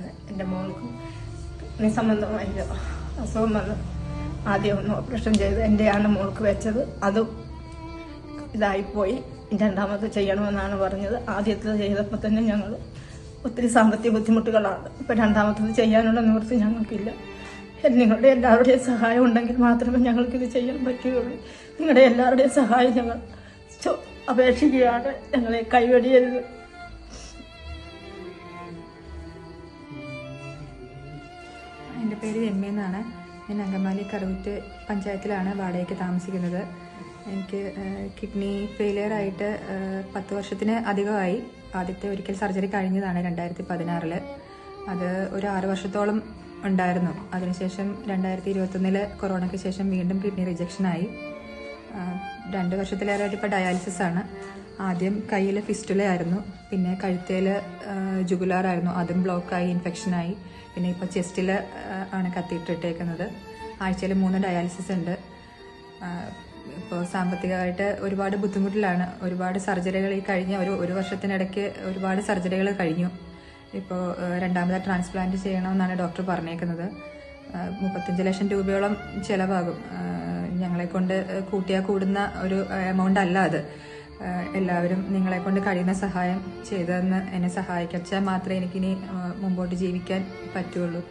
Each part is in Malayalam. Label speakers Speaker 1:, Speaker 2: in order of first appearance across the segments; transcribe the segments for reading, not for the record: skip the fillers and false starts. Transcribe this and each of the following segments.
Speaker 1: തന്നെ. എൻ്റെ മോൾക്കും കിഡ്നി സംബന്ധമായ അസുഖം വന്ന് ആദ്യം ഒന്ന് ഓപ്പറേഷൻ ചെയ്ത് എൻ്റെയാണ് മോൾക്ക് വെച്ചത്. അതും ഇതായിപ്പോയി. രണ്ടാമത് ചെയ്യണമെന്നാണ് പറഞ്ഞത്. ആദ്യത്തെ ചെയ്തപ്പോൾ തന്നെ ഞങ്ങൾ ഒത്തിരി സാമ്പത്തിക ബുദ്ധിമുട്ടുകളാണ്. ഇപ്പം രണ്ടാമത്തത് ചെയ്യാനുള്ള നിവൃത്തി ഞങ്ങൾക്കില്ല. നിങ്ങളുടെ എല്ലാവരുടെയും സഹായം ഉണ്ടെങ്കിൽ മാത്രമേ ഞങ്ങൾക്കിത് ചെയ്യാൻ പറ്റുകയുള്ളൂ. നിങ്ങളുടെ എല്ലാവരുടെയും സഹായം ഞങ്ങൾ അപേക്ഷിക്കുകയാണ്. ഞങ്ങളെ കൈവടിയരുത്.
Speaker 2: എൻ്റെ പേര് രമ്യ എന്നാണ്. ഞാൻ അങ്കമാലി കറുവിറ്റ് പഞ്ചായത്തിലാണ് വാടകയ്ക്ക് താമസിക്കുന്നത്. എനിക്ക് കിഡ്നി ഫെയിലിയറായിട്ട് 10 വർഷത്തിന് അധികമായി. ആദ്യത്തെ ഒരിക്കൽ സർജറി കഴിഞ്ഞതാണ് 2016. അത് ഒരു 6 വർഷത്തോളം ഉണ്ടായിരുന്നു. അതിനുശേഷം 2021 കൊറോണയ്ക്ക് ശേഷം വീണ്ടും കിഡ്നി റിജക്ഷനായി. 2 വർഷത്തിലേറെയായിട്ട് ഇപ്പോൾ ഡയാലിസിസ് ആണ്. ആദ്യം കയ്യിൽ ഫിസ്റ്റുലയായിരുന്നു, പിന്നെ കഴുത്തേൽ ജുഗുലാറായിരുന്നു, അതും ബ്ലോക്കായി ഇൻഫെക്ഷനായി. പിന്നെ ഇപ്പോൾ ചെസ്റ്റിൽ ആണ് കത്തിയിട്ടിട്ടേക്കുന്നത്. ആഴ്ചയിൽ 3 ഡയാലിസിസ് ഉണ്ട്. ഇപ്പോൾ സാമ്പത്തികമായിട്ട് ഒരുപാട് ബുദ്ധിമുട്ടിലാണ്. ഒരുപാട് സർജറികൾ ഈ കഴിഞ്ഞ ഒരു വർഷത്തിനിടയ്ക്ക് ഒരുപാട് സർജറികൾ കഴിഞ്ഞു. ഇപ്പോൾ രണ്ടാമത് ട്രാൻസ്പ്ലാന്റ് ചെയ്യണമെന്നാണ് ഡോക്ടർ പറഞ്ഞേക്കുന്നത്. 35 ലക്ഷം രൂപയോളം ചിലവാകും. ഞങ്ങളെ കൊണ്ട് കൂട്ടിയാൽ കൂടുന്ന ഒരു എമൗണ്ട് അല്ല അത്. എല്ലാവരും നിങ്ങളെ കൊണ്ട് കഴിയുന്ന സഹായം ചെയ്തെന്ന് എന്നെ സഹായിച്ചാൽ മാത്രമേ എനിക്കിനി മുമ്പോട്ട് ജീവിക്കാൻ പറ്റുള്ളൂ.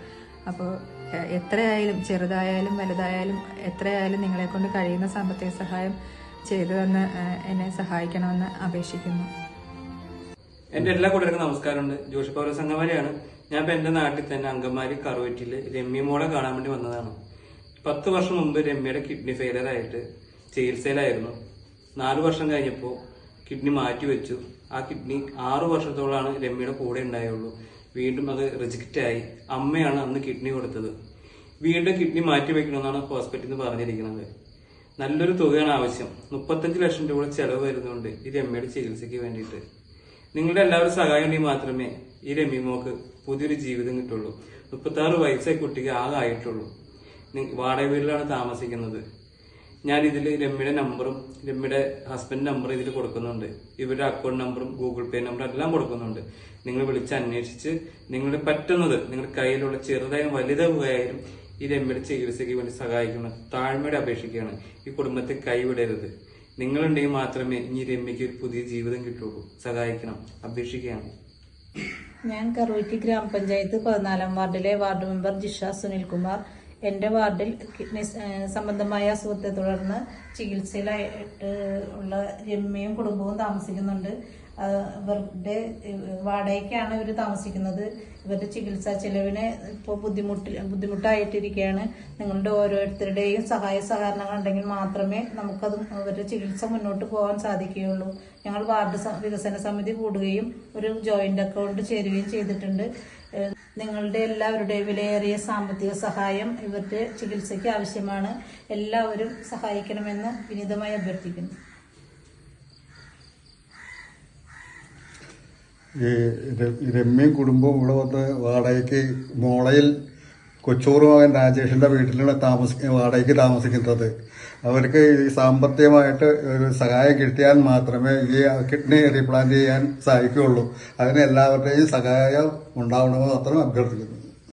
Speaker 2: അപ്പോൾ എത്രയായാലും, ചെറുതായാലും വലുതായാലും എത്രയായാലും നിങ്ങളെ കൊണ്ട് കഴിയുന്ന സാമ്പത്തിക സഹായം ചെയ്തു തന്ന് എന്നെ സഹായിക്കണമെന്ന് അപേക്ഷിക്കുന്നു.
Speaker 3: എന്റെ എല്ലാ കൂട്ടർക്കും നമസ്കാരമുണ്ട്. ജോഷി പൗര സംഘമാരിയാണ്. ഞാൻ ഇപ്പൊ എന്റെ നാട്ടിൽ തന്നെ അങ്കമാലി കറുവറ്റില് രമ്യ മോളെ കാണാൻ വേണ്ടി വന്നതാണ്. 10 വർഷം മുമ്പ് രമ്യയുടെ കിഡ്നി ഫെയിലിയർ ആയിട്ട് ചികിത്സയിലായിരുന്നു. 4 വർഷം കഴിഞ്ഞപ്പോൾ കിഡ്നി മാറ്റി വെച്ചു. ആ കിഡ്നി 6 വർഷത്തോളാണ് രമ്യയുടെ കൂടെ ഉണ്ടായുള്ളൂ. വീണ്ടും അത് റിജക്റ്റ് ആയി. അമ്മയാണ് അന്ന് കിഡ്നി കൊടുത്തത്. വീണ്ടും കിഡ്നി മാറ്റി വെക്കണമെന്നാണ് ഹോസ്പിറ്റലിൽ നിന്ന് പറഞ്ഞിരിക്കുന്നത്. നല്ലൊരു തുകയാണ് ആവശ്യം. 35 ലക്ഷം രൂപ ചെലവ് വരുന്നുണ്ട് ഈ രമ്യയുടെ ചികിത്സയ്ക്ക് വേണ്ടിയിട്ട്. നിങ്ങളുടെ എല്ലാവരും സഹായം ഉണ്ടെങ്കിൽ മാത്രമേ ഈ രമ്യമോക്ക് പുതിയൊരു ജീവിതം കിട്ടുള്ളൂ. 36 വയസ്സായി കുട്ടിക്ക് ആകെ ആയിട്ടുള്ളൂ. വാടക വീട്ടിലാണ് താമസിക്കുന്നത്. ഞാൻ ഇതിൽ രമ്യയുടെ നമ്പറും രമ്യയുടെ ഹസ്ബൻഡ് നമ്പറും ഇതിൽ കൊടുക്കുന്നുണ്ട്. ഇവരുടെ അക്കൗണ്ട് നമ്പറും ഗൂഗിൾ പേ നമ്പറും എല്ലാം കൊടുക്കുന്നുണ്ട്. നിങ്ങൾ വിളിച്ച് അന്വേഷിച്ച് നിങ്ങളുടെ പറ്റുന്നത്, നിങ്ങളുടെ കയ്യിലുള്ള ചെറുതായും വലുതായാലും ഈ രമ്യയുടെ ചികിത്സയ്ക്ക് വേണ്ടി സഹായിക്കണം. താഴ്മയുടെ അപേക്ഷിക്കുകയാണ്. ഈ കുടുംബത്തെ കൈവിടരുത്. നിങ്ങളുണ്ടെങ്കിൽ മാത്രമേ ഇനി രമ്യയ്ക്ക് ഒരു പുതിയ ജീവിതം കിട്ടുള്ളൂ. സഹായിക്കണം, അപേക്ഷിക്കുകയാണ്.
Speaker 4: ഞാൻ കറുവറ്റി ഗ്രാമപഞ്ചായത്ത് 14-ാം വാർഡിലെ വാർഡ് മെമ്പർ ജിഷ സുനിൽകുമാർ. എൻ്റെ വാർഡിൽ കിഡ്നി സംബന്ധമായ അസുഖത്തെ തുടർന്ന് ചികിത്സയിലായിട്ട് ഉള്ള രമ്യയും കുടുംബവും താമസിക്കുന്നുണ്ട്. ഇവരുടെ വാടകയ്ക്കാണ് ഇവർ താമസിക്കുന്നത്. ഇവരുടെ ചികിത്സാ ചെലവിന് ഇപ്പോൾ ബുദ്ധിമുട്ടായിട്ടിരിക്കുകയാണ്. നിങ്ങളുടെ ഓരോരുത്തരുടെയും സഹായ സഹകരണങ്ങൾ ഉണ്ടെങ്കിൽ മാത്രമേ നമുക്കത് അവരുടെ ചികിത്സ മുന്നോട്ട് പോകാൻ സാധിക്കുകയുള്ളൂ. ഞങ്ങൾ വാർഡ് വികസന സമിതി കൂടുകയും ഒരു ജോയിന്റ് അക്കൗണ്ട് ചേരുകയും ചെയ്തിട്ടുണ്ട്. നിങ്ങളുടെ എല്ലാവരുടെയും വിലയേറിയ സാമ്പത്തിക സഹായം ഇവരുടെ ചികിത്സയ്ക്ക് ആവശ്യമാണ്. എല്ലാവരും സഹായിക്കണമെന്ന് വിനീതമായി അഭ്യർത്ഥിക്കുന്നു.
Speaker 5: രമ്യയും കുടുംബവും ഇവിടെ വന്ന് വാടകയ്ക്ക് മോളയിൽ കൊച്ചൂർ മകൻ രാജേഷിന്റെ വീട്ടിലാണ് വാടകയ്ക്ക് താമസിക്കുന്നത്. അവർക്ക് സാമ്പത്തികമായിട്ട് ഒരു സഹായം കിട്ടിയാൽ മാത്രമേ ഈ കിഡ്നി റീപ്ലാന്റ് ചെയ്യാൻ സാധിക്കുകയുള്ളൂ. അതിന് എല്ലാവരുടെയും സഹായം ഉണ്ടാവണമെന്ന് മാത്രം അഭ്യർത്ഥിക്കുന്നു.